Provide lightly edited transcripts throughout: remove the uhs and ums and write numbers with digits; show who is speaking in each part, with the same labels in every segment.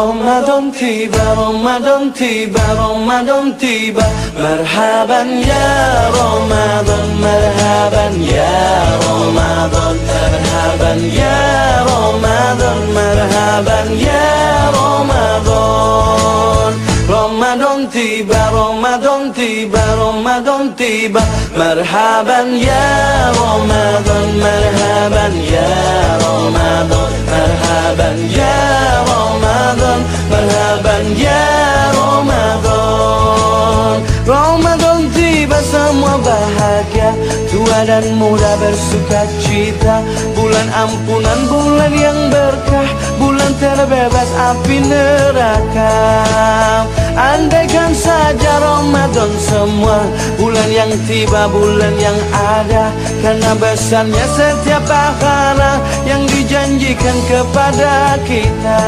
Speaker 1: Ramadan tiba, Ramadan tiba, Ramadan tiba. Marhaban ya Ramadan, marhaban ya Ramadan, marhaban ya Ramadan, marhaban ya Ramadan. Ramadan tiba, Ramadan tiba, Ramadan tiba. Marhaban ya Ramadan, marhaban ya Ramadan, marhaban ya Ramadan, marhaban ya Ramadan. Ramadan tiba, semua bahagia, tua dan muda bersuka cita. Bulan ampunan, bulan yang berkah, bulan terbebas api neraka. Andaikan saja Ramadan semua, bulan yang tiba, bulan yang ada. Karena besarnya setiap pahala yang dijanjikan kepada kita.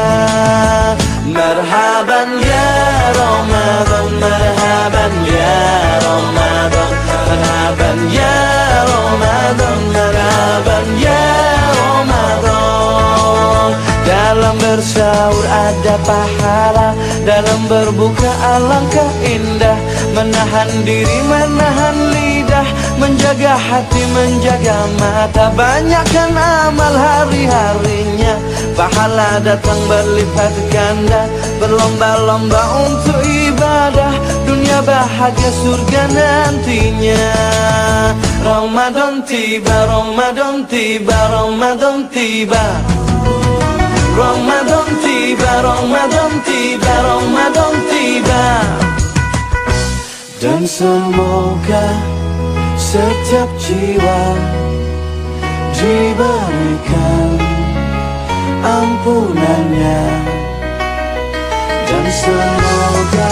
Speaker 1: Marhaban ya Ramadan, marhaban ya Ramadan, marhaban ya Ramadan, marhaban ya Ramadan. Dalam bersahur ada pahala, dalam berbuka alangkah indah. Menahan diri, menahan lidah, menjaga hati, menjaga mata. Banyakkan amal hari-harinya, pahala datang berlipat ganda. Berlomba-lomba untuk ibadah, dunia bahagia surga nantinya. Ramadan tiba, Ramadan tiba, Ramadan tiba. Ramadan tiba, Ramadan tiba, Ramadan tiba. Dan semoga setiap jiwa diberikan ampunannya. Dan semoga